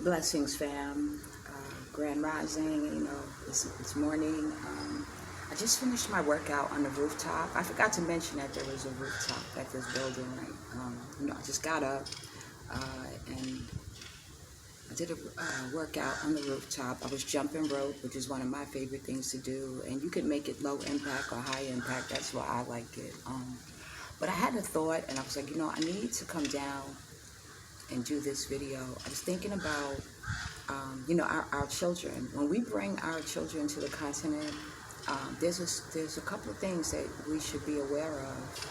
Blessings, fam. Grand Rising. It's morning. I just finished my workout on the rooftop. I forgot to mention that there was a rooftop at this building. I just got up and I did a workout on the rooftop. I was jumping rope, which is one of my favorite things to do. And you can make it low impact or high impact. That's why I like it. But I had a thought, and I was like, I need to come down and do this video. I was thinking about our children. When we bring our children to the continent, there's a couple of things that we should be aware of.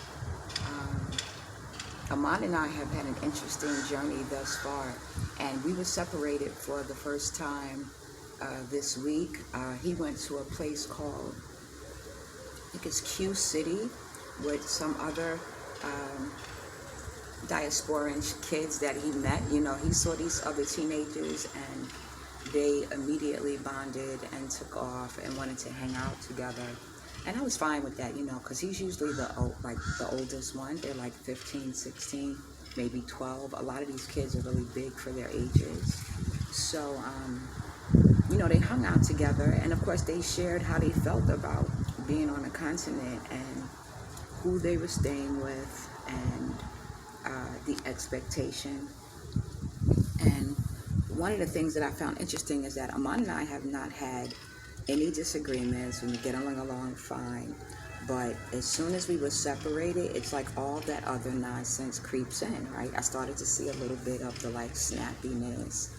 Amon and I have had an interesting journey thus far, and we were separated for the first time this week. He went to a place called, I think it's Q City, with some other diasporan kids that he met. He saw these other teenagers and they immediately bonded and took off and wanted to hang out together. And I was fine with that, because he's usually the oldest one. They're like 15, 16, maybe 12. A lot of these kids are really big for their ages. So, they hung out together. And of course, they shared how they felt about being on a continent and who they were staying with and the expectation. And one of the things that I found interesting is that Amon and I have not had any disagreements, and we get along fine. But as soon as we were separated, it's like all that other nonsense creeps in, right? I started to see a little bit of the snappiness,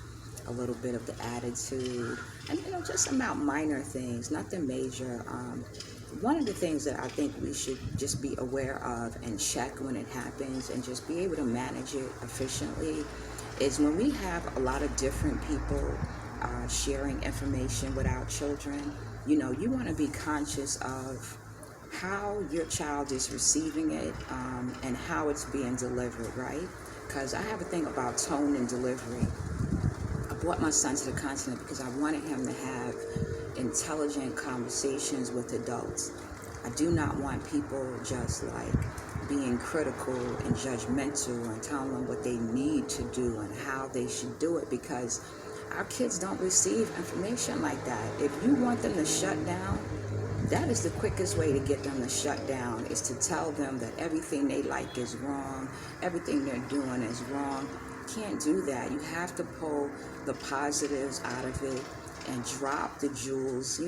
a little bit of the attitude, and just about minor things, nothing major. One of the things that I think we should just be aware of and check when it happens and just be able to manage it efficiently is when we have a lot of different people sharing information with our children. You want to be conscious of how your child is receiving it and how it's being delivered, right? Because I have a thing about tone and delivery. I brought my son to the continent because I wanted him to have intelligent conversations with adults. I do not want people just being critical and judgmental and telling them what they need to do and how they should do it, because our kids don't receive information like that. If you want them to shut down, that is the quickest way to get them to shut down, is to tell them that everything they like is wrong, everything they're doing is wrong. You can't do that. You have to pull the positives out of it and drop the jewels,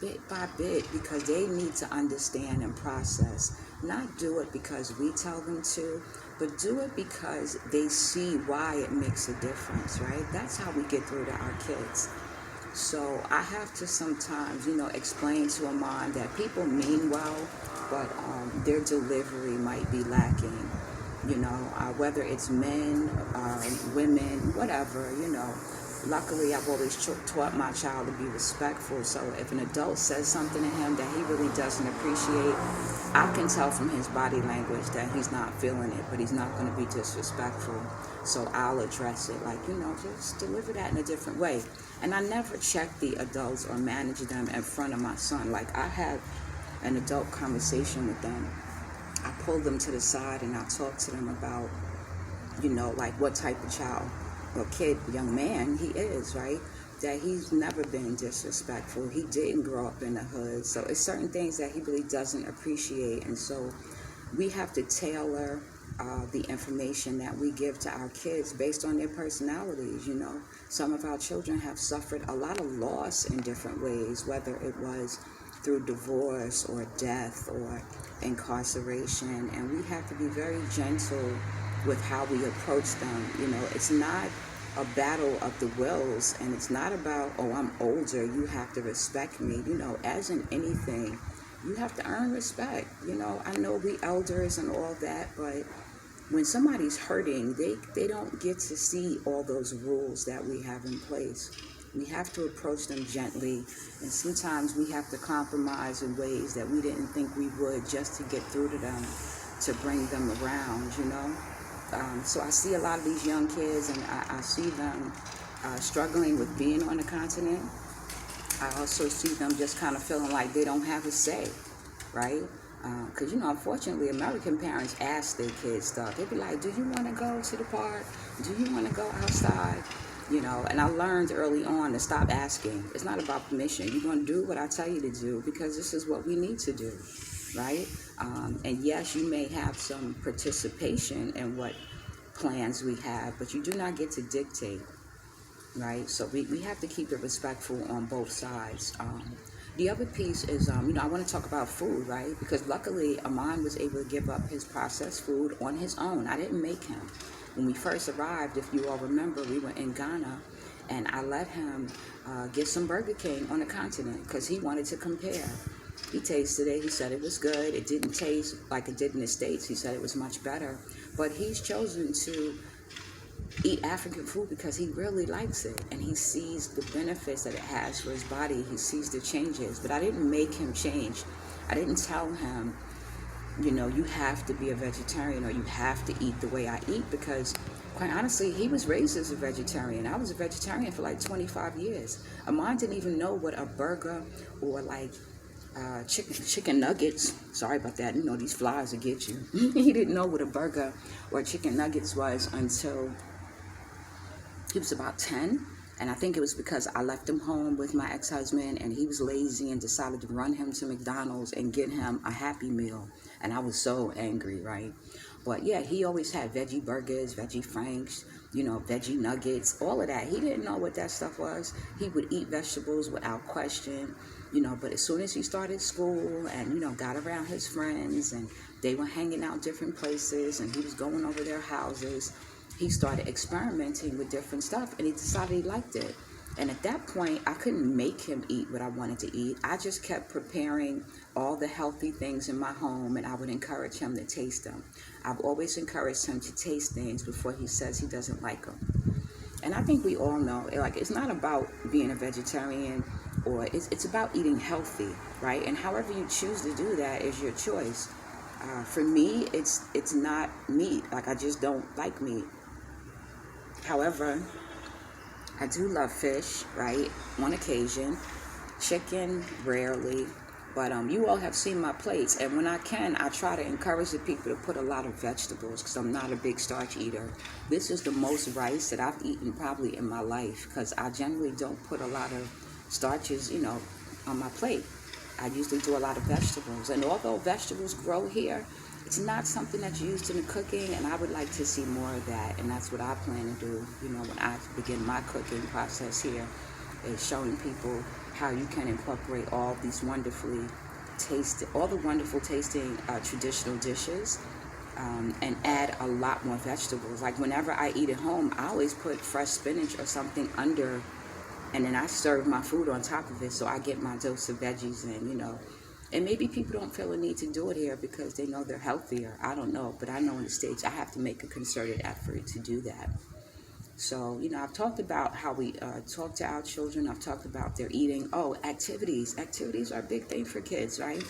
bit by bit, because they need to understand and process. Not do it because we tell them to, but do it because they see why it makes a difference, right? That's how we get through to our kids. So I have to sometimes, explain to Amon that people mean well, but their delivery might be lacking. Whether it's men, women, whatever, Luckily, I've always taught my child to be respectful. So if an adult says something to him that he really doesn't appreciate, I can tell from his body language that he's not feeling it, but he's not going to be disrespectful. So I'll address it just deliver that in a different way. And I never check the adults or manage them in front of my son. I have an adult conversation with them. I pull them to the side and I talk to them about, what type of child or kid, young man he is, right? That he's never been disrespectful. He didn't grow up in the hood. So it's certain things that he really doesn't appreciate. And so we have to tailor the information that we give to our kids based on their personalities. Some of our children have suffered a lot of loss in different ways, whether it was through divorce or death or incarceration. And we have to be very gentle with how we approach them. It's not a battle of the wills, and it's not about, oh, I'm older, you have to respect me. As in anything, you have to earn respect. I know we elders and all that, but when somebody's hurting, they don't get to see all those rules that we have in place. We have to approach them gently, and sometimes we have to compromise in ways that we didn't think we would just to get through to them, to bring them around, So I see a lot of these young kids, and I see them struggling with being on the continent. I also see them just kind of feeling like they don't have a say, right? Because, unfortunately, American parents ask their kids stuff. They'd be like, do you want to go to the park? Do you want to go outside? And I learned early on to stop asking. It's not about permission. You're going to do what I tell you to do because this is what we need to do, right? And yes, you may have some participation in what plans we have, but you do not get to dictate, right? So we have to keep it respectful on both sides. The other piece is, I want to talk about food, right? Because luckily, Amon was able to give up his processed food on his own. I didn't make him. When we first arrived, if you all remember, we were in Ghana, and I let him get some Burger King on the continent because he wanted to compare. He tasted it. He said it was good. It didn't taste like it did in the States. He said it was much better. But he's chosen to eat African food because he really likes it, and he sees the benefits that it has for his body. He sees the changes. But I didn't make him change. I didn't tell him, you have to be a vegetarian or you have to eat the way I eat, because quite honestly, he was raised as a vegetarian. I was a vegetarian for like 25 years. Amon didn't even know what a burger or like chicken nuggets, sorry about that, these flies will get you. He didn't know what a burger or chicken nuggets was until he was about 10. And I think it was because I left him home with my ex-husband and he was lazy and decided to run him to McDonald's and get him a Happy Meal. And I was so angry, right? But yeah, he always had veggie burgers, veggie franks, veggie nuggets, all of that. He didn't know what that stuff was. He would eat vegetables without question, but as soon as he started school and, got around his friends and they were hanging out different places and he was going over their houses, he started experimenting with different stuff and he decided he liked it. And at that point, I couldn't make him eat what I wanted to eat. I just kept preparing all the healthy things in my home and I would encourage him to taste them. I've always encouraged him to taste things before he says he doesn't like them. And I think we all know, it's not about being a vegetarian or it's about eating healthy, right? And however you choose to do that is your choice. For me, it's not meat. I just don't like meat. However, I do love fish, right? On occasion. Chicken, rarely. But you all have seen my plates. And when I can, I try to encourage the people to put a lot of vegetables because I'm not a big starch eater. This is the most rice that I've eaten probably in my life because I generally don't put a lot of starches, on my plate. I usually do a lot of vegetables. And although vegetables grow here, it's not something that's used in the cooking, and I would like to see more of that, and that's what I plan to do, when I begin my cooking process here, is showing people how you can incorporate all the wonderful tasting traditional dishes, and add a lot more vegetables. Like whenever I eat at home, I always put fresh spinach or something under, and then I serve my food on top of it, so I get my dose of veggies in, And maybe people don't feel a need to do it here because they know they're healthier. I don't know, but I know in the States I have to make a concerted effort to do that. So, I've talked about how we talk to our children. I've talked about their eating. Oh, activities. Activities are a big thing for kids, right?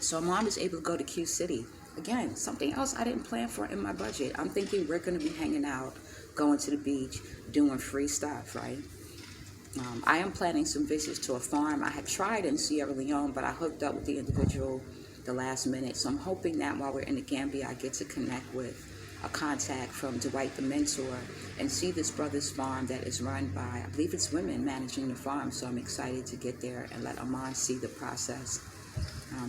So Mom was able to go to Q City. Again, something else I didn't plan for in my budget. I'm thinking we're going to be hanging out, going to the beach, doing free stuff, right? I am planning some visits to a farm. I had tried in Sierra Leone, but I hooked up with the individual the last minute. So I'm hoping that while we're in the Gambia, I get to connect with a contact from Dwight the Mentor and see this brother's farm that is run by, I believe it's women managing the farm. So I'm excited to get there and let Amon see the process.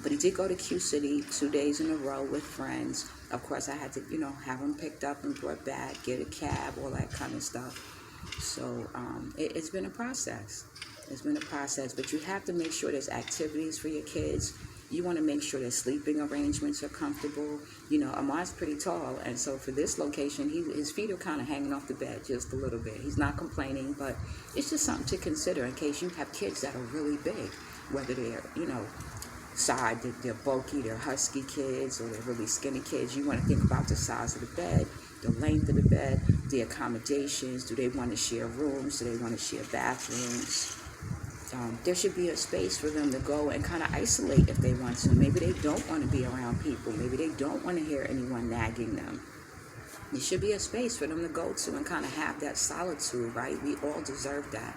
But he did go to Q City 2 days in a row with friends. Of course, I had to, have him picked up and brought back, get a cab, all that kind of stuff. So it's been a process. It's been a process, but you have to make sure there's activities for your kids. You want to make sure their sleeping arrangements are comfortable. Amon's pretty tall, and so for this location, his feet are kind of hanging off the bed just a little bit. He's not complaining, but it's just something to consider in case you have kids that are really big, whether they're, they're bulky, they're husky kids, or they're really skinny kids. You want to think about the size of the bed, the length of the bed, the accommodations. Do they want to share rooms? Do they want to share bathrooms? There should be a space for them to go and kind of isolate if they want to. Maybe they don't want to be around people. Maybe they don't want to hear anyone nagging them. There should be a space for them to go to and kind of have that solitude, right? We all deserve that.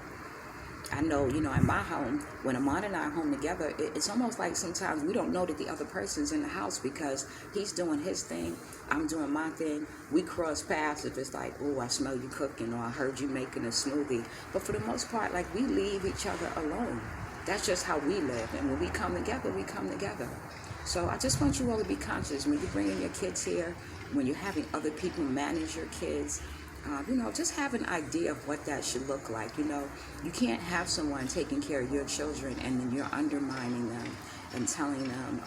I know, in my home, when Amon and I are home together, it's almost like sometimes we don't know that the other person's in the house because he's doing his thing, I'm doing my thing. We cross paths if it's like, oh, I smell you cooking, or I heard you making a smoothie. But for the most part, like, we leave each other alone. That's just how we live. And when we come together, we come together. So I just want you all to be conscious when you're bringing your kids here, when you're having other people manage your kids. Just have an idea of what that should look like. You can't have someone taking care of your children and then you're undermining them and telling them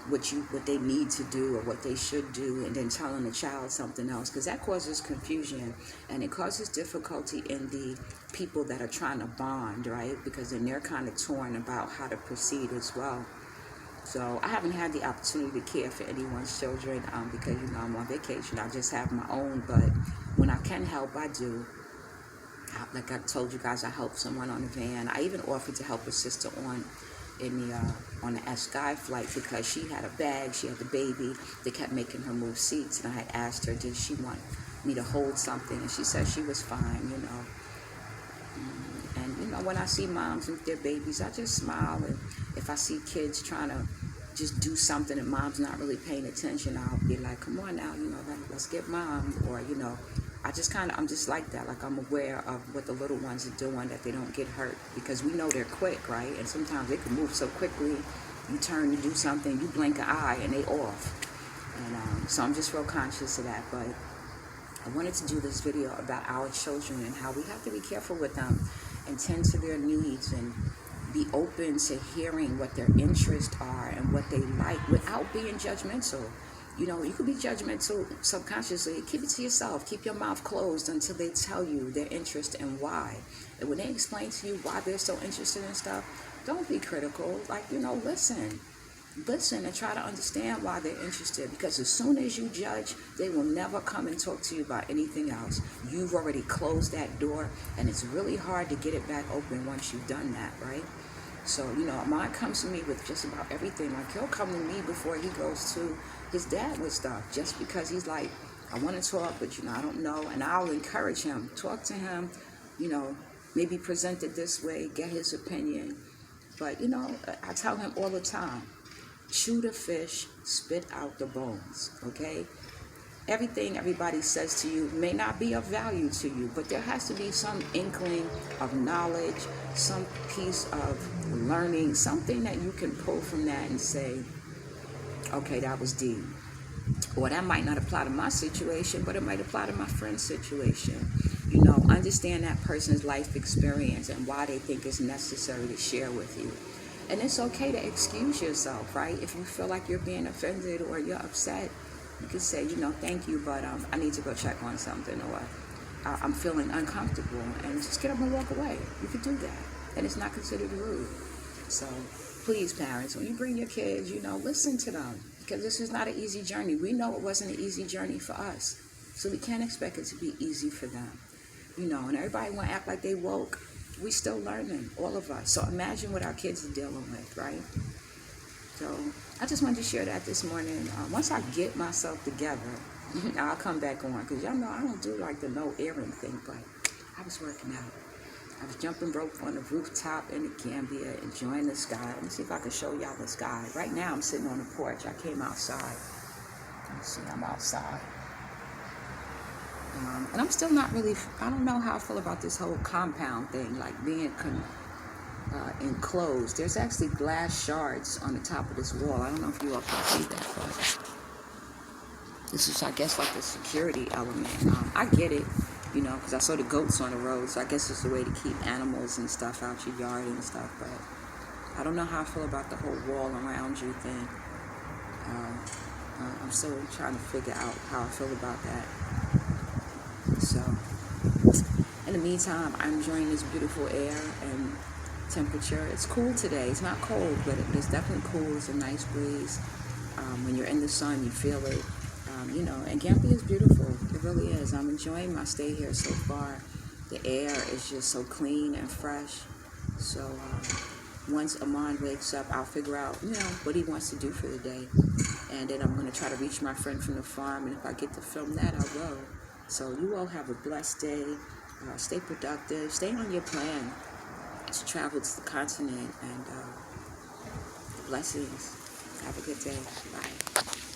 what they need to do or what they should do, and then telling the child something else, because that causes confusion and it causes difficulty in the people that are trying to bond, right? Because then they're kind of torn about how to proceed as well. So I haven't had the opportunity to care for anyone's children because, I'm on vacation. I just have my own. But when I can help, I do. Like I told you guys, I helped someone on a van. I even offered to help a sister on the Sky flight because she had a bag. She had the baby. They kept making her move seats. And I had asked her, did she want me to hold something? And she said she was fine, And, when I see moms with their babies, I just smile. And if I see kids trying to just do something and mom's not really paying attention, I'll be like, come on now, let's get mom. Or, I'm just like that. Like, I'm aware of what the little ones are doing, that they don't get hurt. Because we know they're quick, right? And sometimes they can move so quickly. You turn to do something, you blink an eye, and they off. And so I'm just real conscious of that. But I wanted to do this video about our children and how we have to be careful with them and tend to their needs and be open to hearing what their interests are and what they like without being judgmental. You could be judgmental subconsciously. Keep it to yourself. Keep your mouth closed until they tell you their interest and why. And when they explain to you why they're so interested in stuff, don't be critical. Listen and try to understand why they're interested, because as soon as you judge, they will never come and talk to you about anything else. You've already closed that door, and it's really hard to get it back open once you've done that, right? So, Amon comes to me with just about everything. Like, he'll come to me before he goes to his dad with stuff, just because he's like, I want to talk, but, I don't know. And I'll encourage him, talk to him, maybe present it this way, get his opinion. But, I tell him all the time, chew the fish, spit out the bones, okay? Everything everybody says to you may not be of value to you, but there has to be some inkling of knowledge, some piece of learning, something that you can pull from that and say, okay, that was deep. Or that might not apply to my situation, but it might apply to my friend's situation. Understand that person's life experience and why they think it's necessary to share with you. And it's okay to excuse yourself, right? If you feel like you're being offended or you're upset, you can say, thank you, but I need to go check on something, or I'm feeling uncomfortable, and just get up and walk away. You could do that, and it's not considered rude. So please, parents, when you bring your kids, listen to them, because this is not an easy journey. We know it wasn't an easy journey for us, so we can't expect it to be easy for them. And everybody want to act like they woke. We still learning, all of us. So imagine what our kids are dealing with, right? So I just wanted to share that this morning. Once I get myself together, I'll come back on. Because y'all know I don't do like the no airing thing, but I was working out. I was jumping rope on the rooftop in the Gambia, enjoying the sky. Let me see if I can show y'all the sky. Right now I'm sitting on the porch. I came outside. Let me see, I'm outside. And I'm still not really, I don't know how I feel about this whole compound thing, like being enclosed. There's actually glass shards on the top of this wall. I don't know if you all can see that, but this is, I guess, like the security element. I get it, because I saw the goats on the road, so I guess it's a way to keep animals and stuff out your yard and stuff, but I don't know how I feel about the whole wall around you thing. I'm still trying to figure out how I feel about that. So, in the meantime, I'm enjoying this beautiful air and temperature. It's cool today. It's not cold, but it's definitely cool. It's a nice breeze. When you're in the sun, you feel it. And Gambia is beautiful. It really is. I'm enjoying my stay here so far. The air is just so clean and fresh. So, once Amon wakes up, I'll figure out, what he wants to do for the day. And then I'm going to try to reach my friend from the farm. And if I get to film that, I will. So you all have a blessed day. Stay productive. Stay on your plan. to travel to the continent, and blessings. Have a good day. Bye.